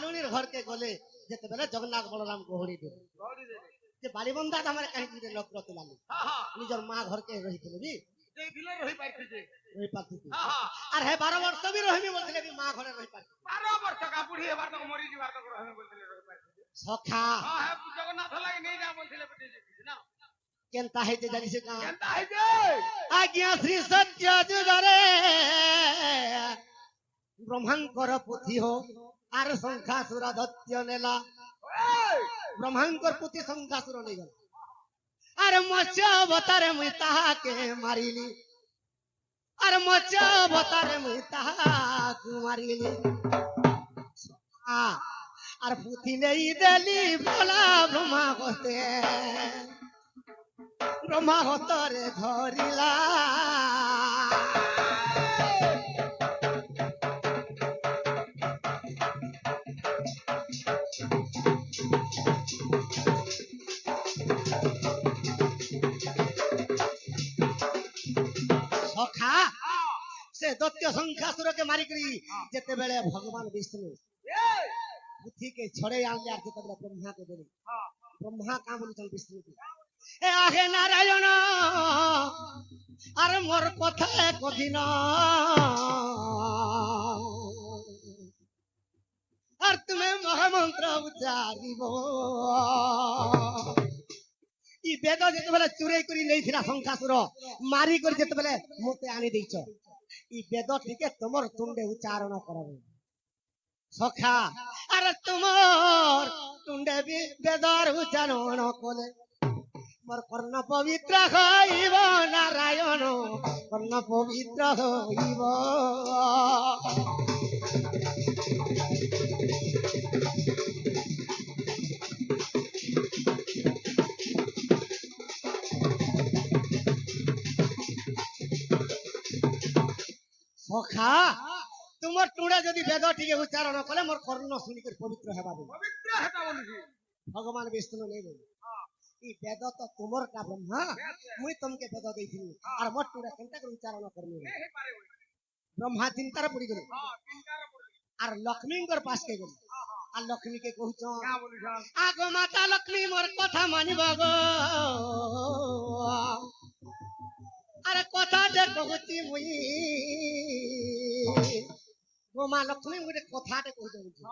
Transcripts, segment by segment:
ভালুনির ঘরকে গলে যেতেবেলে জগন্নাথ বলরাম গহরি দেবে যে বালিবন্ধা আমার কাহিনী লক্ষ্য তুলালি নিজের মা ঘরকে রহিছিল বি রহি পারছি আর হে 12 বর্ষ বি রহিমি বলছিলে বি মা ঘরে রহি পারছি 12 বর্ষ কা বুড়ি এবার তো মরি যাবার তো রহিমি বলছিলে রহি পারছি সখা হ্যাঁ জগন্নাথ লাগি নেই যা বলছিলে বেটি না কেনতা হইতে জানিস না কেনতা হইছে আজ্ঞা শ্রী সত্য যুগরে ব্রহ্মাঙ্কর পুথি হো আর সংখ্যাসুর দত্য নেলা ব্রহ্মাঙ্কর পুথি সংখ্যাসুর নেই গেল আর মৎস্য অবতারে মুই তাহাকে মারিলি আর মৎস্য অবতারে মুই তাহাকে মারিলি আর পুথি নেই দেলি বলা ব্রহ্মা হতরে ধরিলা সখা সে দত্য সংখ্যাসুরকে মারিকরি যেতেবেলে ভগবান বিষ্ণু বুদ্ধিকে ছড়ে আনলে আর যেতেবেলে ব্রহ্মাকে দেবে ব্রহ্মা কাম বলছেন বিষ্ণুকে এ আহে নারায়ণ আর মোর কথা কদিন আর তুমি মহামন্ত্র উচ্চারিব ই বেদ যেতেবেলে চুরাই করি নেইছিলা সংখ্যাসুর মারি করে যেতেবেলে মতে আনি ଦେଇଛ ই বেদ টিকে তোমার তুণ্ডে উচ্চারণ করবে সখা আর তোমার তুণ্ডে বেদর উচ্চারণ কলে মোর কর্ণ পবিত্র হইব নারায়ণ কর্ণ পবিত্র হইব সখা তোমার টুড়ে যদি বেদ টিকে উচ্চারণ কলে মোর কর্ণ শুনিকে পবিত্র হেবা দেবে পবিত্র হেতা বলিছি ভগবান বিষ্ণু নেই বলে এই বেদ তো তোমারটা ব্রহ্মা মুই তোমাকে বেদ দেইছিলি আর মোর টুড়ে কেনটা করে উচ্চারণ করবি ব্রহ্মা চিন্তার পড়ি গেল আর লক্ষ্মীঙ্কর পাশকে গেল আর লক্ষ্মীকে কহুছ আগো মাতা লক্ষ্মী মোর কথা মানিব গো আরে কথা যে কহুছি মুই গো মা লক্ষ্মী গোটে কথাতে কই দেউছি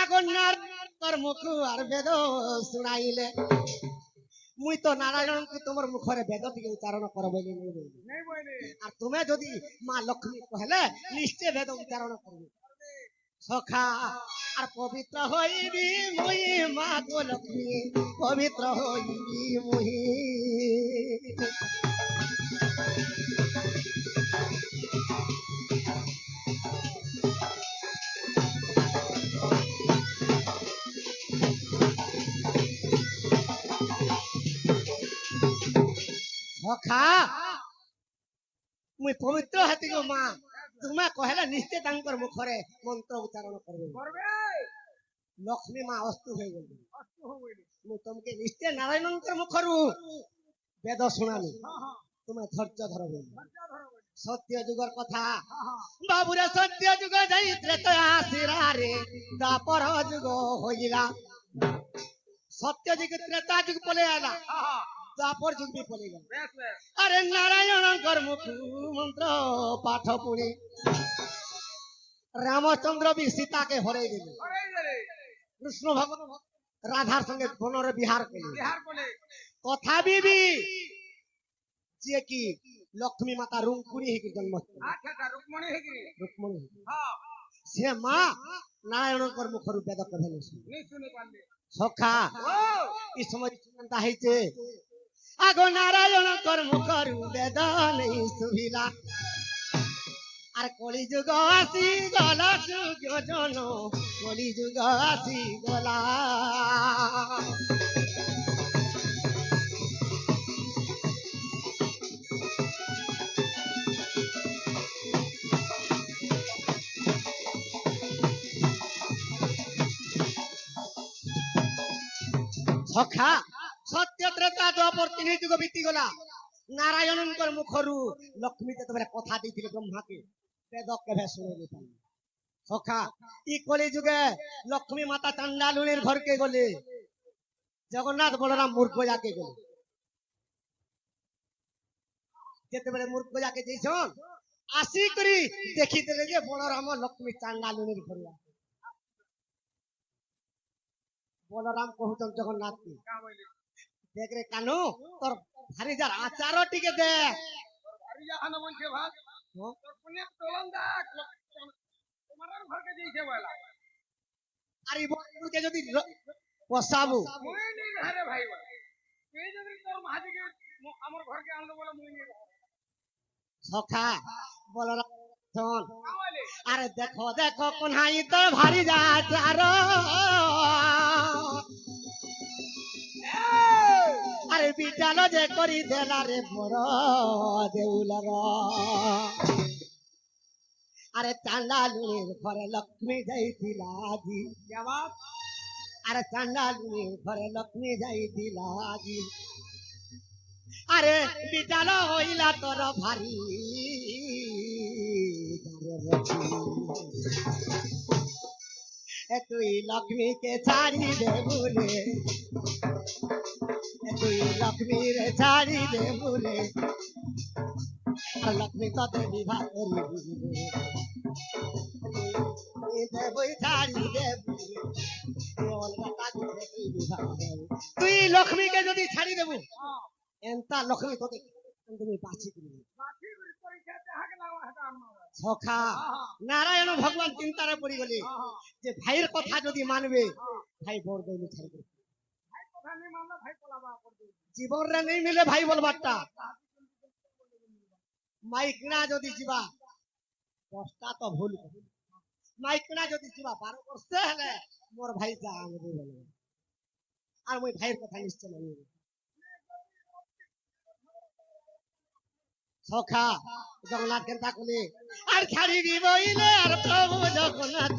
আগো নার মুখ আর বেদ শুনাইলে মুই তো নারায়ণকে তোমার মুখরে বেদ টিকে উচ্চারণ করবে নেই বইনি আর তুমি যদি মা লক্ষ্মী কহলে নিশ্চয় বেদ উচ্চারণ করবে সখা আর পবিত্র হইবি মুই মা গো লক্ষ্মী পবিত্র হইবি মুই সখা মুই পবিত্র হাতি গো মা তুমি কহলে নিশ্চয় তাঙ্কর মুখরে মন্ত্র উচ্চারণ করবে করবে লক্ষ্মী মা অস্তু হয়ে গেল অস্তু হইনি মুই তোমাকে নিশ্চয় নারায়ণঙ্কর মুখরু বেদ শুনালি তুমি ধৈর্য ধরবে বাচ্চা ধরো সত্য যুগর কথা বাবুরে সত্য যুগ যাই ত্রেতা আসিরা রে দ্বাপর যুগ হইলা সত্য যুগ ত্রেতা যুগ পলে আলা দ্বাপর যুগ বি পলে গেল বেশ বেশ আরে নারায়ণঙ্কর মুখ মন্ত্র পাঠ পুনি রামচন্দ্র বি সীতাকে হরাই দিল আরে রে কৃষ্ণ ভগবান রাধার সঙ্গে বনরে বিহার করলেন বিহার বলে কথা বিবি যে কি লক্ষ্মী মাতা রুঙ্কুরি হয়ে জন্ম আচ্ছা রুকমণি হেগি রুক্মণী হ্যাঁ সে মা নারায়ণঙ্কর মুখরু বেদ কহেন নি শুনি পারলে সখা ও এই সময় চিন্তা হয়েছে আগো নারায়ণঙ্কর মুখরু বেদ নেই শুভিলা আর কলিযুগ আসি গলা যুগ জন কলিযুগ আসি গলা সখা সত্য ত্রেতা দ্বাপর তিনি যুগ বিতি গলা নারায়ণঙ্কর মুখরু লক্ষ্মী যেতবে কথা দিয়েছিল ব্রহ্মাকে বেদ কেবে শুনে দিতাম সখা ই কলি যুগে লক্ষ্মী মাতা চান্ডালুনির ঘরকে গলে জগন্নাথ বলরাম মূর্খ যাকে গেল যেতেবেলে মূর্খ যাকে যেইছন আসি করি দেখিদেলে যে বলরাম লক্ষ্মী চান্ডালুনির ঘরে আছে। বলরাম কহুছন জগন্নাথকে কা বলে দেখ রে কানু তোর ভারি যার আচারও টিকে দেখ। আরে জাহান বলছে ভাত হ্যাঁ? তোর পুণ্য তোলন দেখ তোমার ঘরকে দিয়েছে বলা আর এই বলকে যদি পশাবু মুই নি ঘরে ভাই বলে তুই যদি তোর মাঝিকে আমার ঘরকে আনলো বলে মুই নি সখা বলরাম শোন কা বলে আরে দেখো দেখো কোনহাই তোর ভারি যা আচার আরে বিটাল যে করি দেলা রে বড় দেউলর আরে চান্ডালুনির ঘরে লক্ষ্মী যাইছিলা আজি জবাব আরে চান্ডালুনির ঘরে লক্ষ্মী যাইছিলা আজি আরে বিটাল হইলা তোর ভারি যারে বছি। এ তুই লক্ষ্মীকে ছাড়ি দে বলে তুই লক্ষ্মীর ছাড়ি দে বলে আর লক্ষ্মী তোদের বিবাহ করিবে দেবই ছাড়ি দে বলে তুই অলগা কাজে তুই বিবাহ করবি। তুই লক্ষ্মীকে যদি ছাড়ি দেবো এন্তা লক্ষ্মী তোকে তুমি বাঁচি দিবি। মাছি পরীক্ষা দেখাকে লাগা এটা আমার সখা নারায়ণ ভগবান চিন্তারে পড়ি গলি যে ভাইয়ের কথা যদি মানবে ভাই বড় দইলে ছাড়ি দেবে ভাই কথা নেই মানলে ভাই পলাবা করবে জীবন রে নেই মিলে ভাই বলবারটা মাইকনা যদি ଯିବା 10টা তো ভুল মাইকনা যদি ଯିବା 12 ବର୍ଷ ହେଲେ মোর ভাই যা আনবে বলে আর মই ভাইয়ের কথা নিশ্চয় মানিব। সখা জগন্নাথ কেনতা কলে আর ছাড়িবি বইলে আর প্রভু জগন্নাথ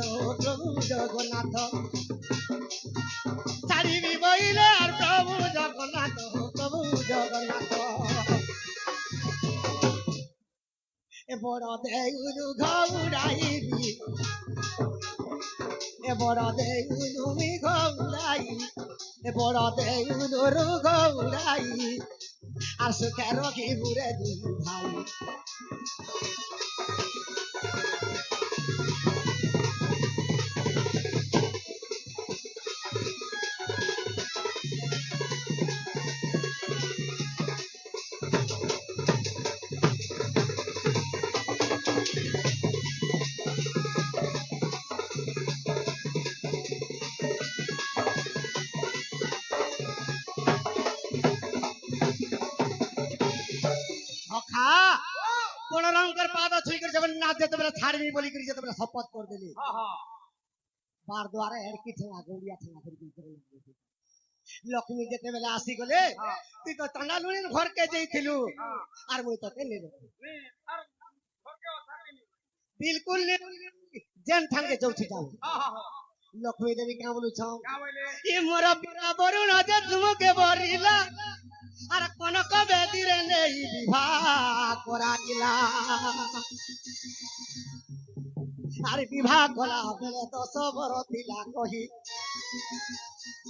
ছাড়িবি বইলে আর প্রভু জগন্নাথ এ বড় দেউলু ঘৌড়াইবি এ বড় দেউলু মি ঘৌড়াই এ বড় দেউলু ঘৌড়াই আর সুখে রখিবু রে দুই ভাই। সখা বলরামकर पाद छुई कर जगन्नाथ जेतेबेले छाड़बी बोली कर जेतेबेले शपथ कर देली হ্যাঁ হ্যাঁ बार द्वारा एड़की ठेंगा गौड़िया ठेंगा कर दी लक्ष्मी जेतेबेले आसी गले তুই তো চান্ডালুনির ঘরকে যাইছিলু আর মই তোকে নেবে নি আর ঘরকে অথাকি নি বিলকুল নে যেন ঠাঙ্গে যাউছি যাও হ্যাঁ হ্যাঁ লক্ষ্মী দেবী কেমন বলছ কা বলে ই মোর বিনা বরুণ যে তুমকে বরিলা আর কনক বেদিরে নেই বিবাহ করাইলা আর বিবাহ কলা বেলে 10 বর থিলা কহি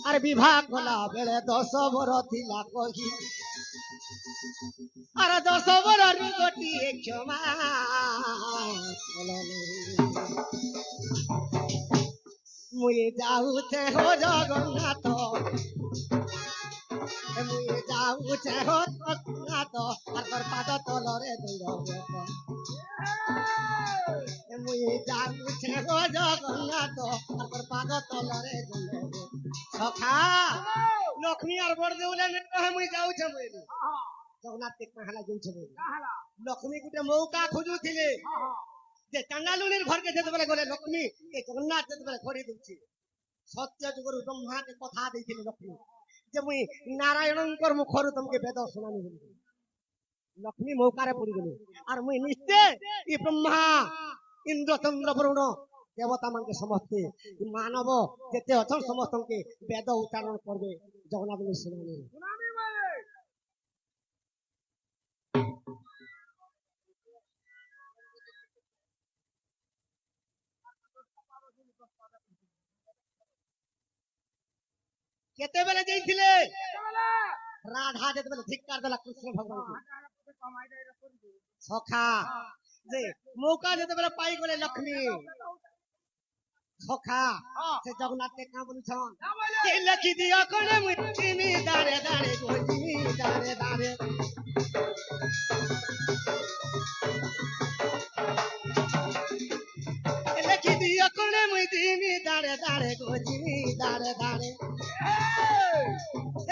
আর বিবাহ কলা বেলে 10 বর থিলা কহি আর 10 বর গোটিয়ে ক্ষমা মুই যাউছে হো জগন্নাথ মুই যাউছে হো জগন্নাথ আর তোর পাদ তলরে দৌড়ব মুই যাউছে হো জগন্নাথ আর তোর পাদ তলরে দৌড়ব। সখা লক্ষ্মী আর বড় দেউলে নেই মুই যাউছে মুই হ্যাঁ জগন্নাথ কে কাহালা যাউছে মুই কাহালা লক্ষ্মী গুটে মৌকা খুঁজুଥିଲେ হ্যাঁ যে চান্ডালুনির ঘরকে যেতেবেলে গলে লক্ষ্মী এই জগন্নাথ যেতেবেলে ঘরে দଉଛି সত্য যুগରୁ ব্রহ্মাকে কথা ଦେଇଥିଲେ লক্ষ্মী যে মুই নারায়ণଙ୍କର মুখରୁ ତମকে বেଦ ଶୁଣାନି ବୋଲି ଲକ୍ଷ୍ମୀ ମୌକାରେ ପଡିଗଲେ আর মুই নিশ্চয় ই ব্রহ্মা ইন্দ্র চন্দ্র বরুণ দেবতা মানকে ସମସ୍ତେ মানব যেতে অছন ସମସ୍ତকে বেদ উচ্চারণ করবে জগন্নাথ শুনানি শুনানি বলে କେତେବେଳେ ଯାଇଥିଲେ କେତେବେଳେ ରାଧା ଯେତେବେଳେ ଧିକ୍କାର ଦେଲା କୃଷ୍ଣ ଭଗବାନଙ୍କୁ ହାଟ କମାଇ ଦେଇ କରିଛୁ ସଖା ଯେ ମୌକା ଯେତେବେଳେ ପାଇଗଲେ ଲକ୍ଷ୍ମୀ ସଖା ସେ ଜଗନ୍ନାଥ କାଁ ବୋଲୁଛନ୍ କି ଲେଖି ଦିଅ କଣ ମୁଇଁ ଚିନି ଦାରେ ଦାରେ ଗୋଜିନି ଦାରେ ଦାରେ ଲେଖି ଦିଅ କଣ ମୁଇଁ ଚିନି ଦାରେ ଦାରେ ଗୋଜିନି ଦାରେ ଦାରେ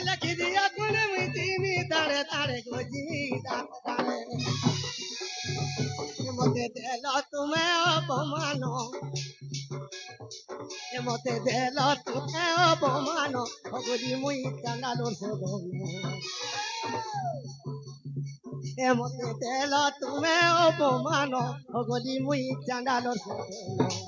ଲେଖି ଦିଅ କଣ ମୁଇଁ ଚିନି ଦାରେ ଦାରେ ଗୋଜିନି ଦାରେ ଦାରେ মতে দেল তুমি অপমান মতে দেল তুমি অপমান হগলি মুই কাঙ্গালোর সদন মতে দেল তুমি অপমান হগলি মুই চাঙ্গালোর সদন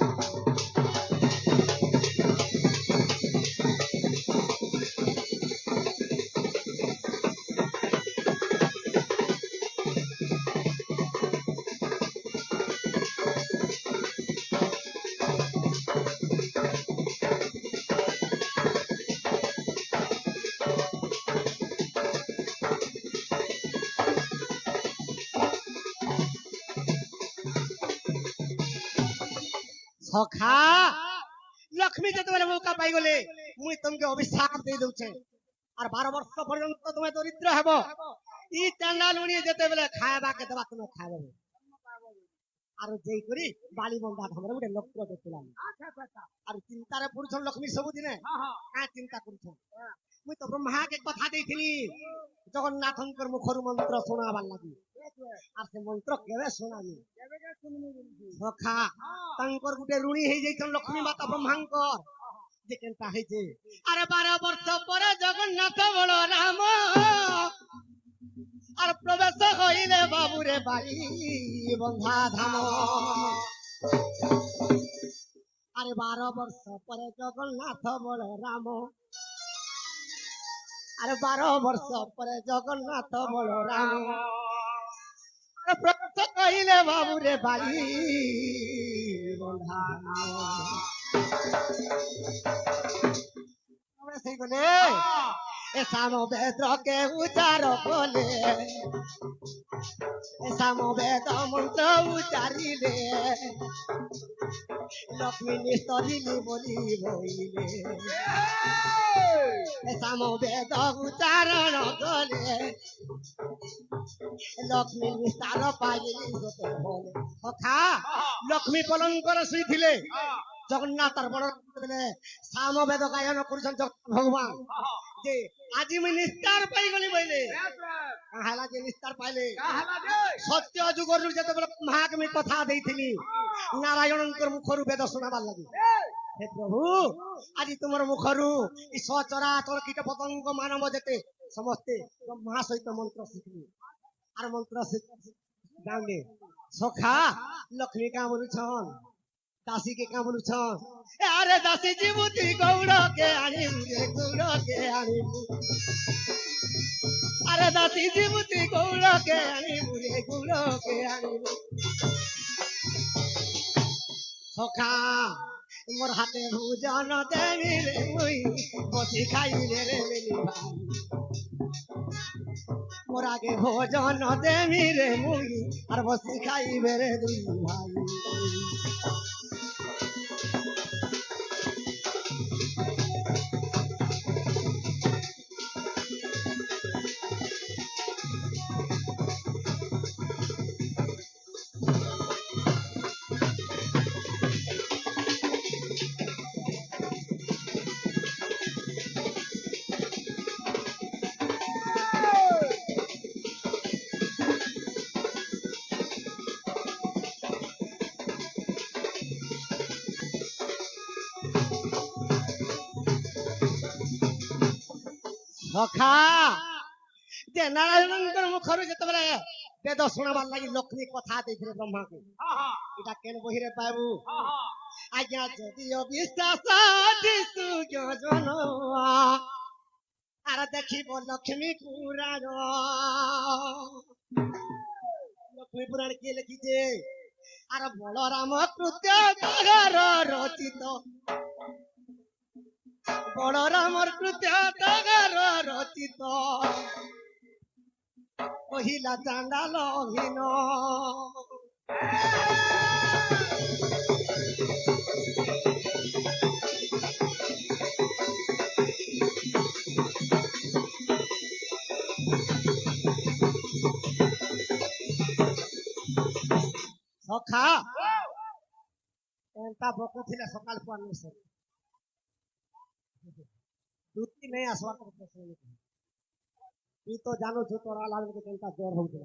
সখা লক্ষ্মী যেତେବେଳେ মৌকা পাইগলে মুই তোমাকে অভিশাপ দেই দউছে আর 12 বর্ষ পর্যন্ত তুমি দরিদ্র হেব ই চান্ডালুনি যেতেবেলে খাইবাকে দেবা তুমি খাইবে আর যেই করি বালি বন্ধা ধামরে গোটে লক্ষ্য দেখলাম আর চিন্তারে পড়ুছন লক্ষ্মী ସବୁদিনে কাঁ চিন্তা করছন মুই তো ব্রহ্মাকে কথা দেইছিলি জগন্নাথঙ্কর মুখରୁ মন্ত্র শোনাবার লাগি আর সে মন্ত্র কেবে শোনাবি সখা তাঙ্কর গুটে ঋণী হয়ে যাইছন লক্ষ্মী মাতা ব্রহ্মাঙ্কর যে কেনটা হয়েছে আরে 12 বর্ষ পরে জগন্নাথ বড় রাম আর প্রবেশ হইলে বাবুরে বাড়ি বন্ধা ধাম আরে 12 বর্ষ পরে জগন্নাথ বড় রাম আরে 12 বর্ষ পরে জগন্নাথ বড় রাম প্রবেশ কইলে বাবুরে বাড়ি বন্ধা আমরা সেই বলে এ সামবেদকে উচ্চার বলে এ সামবেদ মন্ত্র উচ্চারিলে লক্ষ্মী নিস্তরিলি বলি বইলে এ সামবেদ উচ্চারণ কলে লক্ষ্মী নিস্তার পাইলি হতে বলে সখা লক্ষ্মী পলঙ্কর শুইছিলে জগন্নাথ তার বড় দেলে সামবেদ গায়ন করছেন ভগবান যে আজি মুই নিস্তার পাইগলি বইলে কাহালা যে নিস্তার পাইলে সত্য যুগর যেতেবেলে ব্রহ্মাকে আমি কথা দেইছিলি নারায়ণঙ্কর মুখରୁ বেদ ଶୁଣାবার লাগি হে প্রভু আজি তোমার মুখରୁ ই সচরাচর কীট পতঙ্গ মানব যেতে সমস্তে ব্রহ্মা সহিত মন্ত্র শিখলি আর মন্ত্র গাঁলে সখা লক্ষ্মী কাঁ বলুছন দাসী কে কাঁ বলুছন আরে দাসী জীবতী গৌড়কে আনিবু রে গৌড়কে আনিবু আরে দাসী জীবতী গৌড়কে আনিবু রে গৌড়কে আনিবু সখা মোর হাতে ভোজন দেবি রে মুই বসি খাইলে রে মেলি ভাই মোর আগে ভোজন দেবি রে মুই আর বসি খাইবে রে দুই ভাই সখা যে নারায়ণঙ্কর মুখରୁ যেତେବେଳେ বেদ ଶୁଣାবার লাগি লক্ষ্মী কথা ଦେଇଥିଲେ ব্রহ্মাকে এটা কেন বহিরে পাইবু আজ্ঞা যদিও বিশ্বাস জন আর দেখিব লক্ষ্মী পুরাণ লক্ষ্মী পুরাণ কে লিখিছে আর বলরাম কৃত্য রচিত বড় রামর কৃত্য টাগার রচিত কহিলা চান্ডাল অভিন সখা এন্তা বকু ଥିଲେ সকাল পুয়ার নিছে দুটি নেই আসবার প্রশ্ন তুই তো জানো যে তোরা লাগবে কেনটা জ্বর হউছিল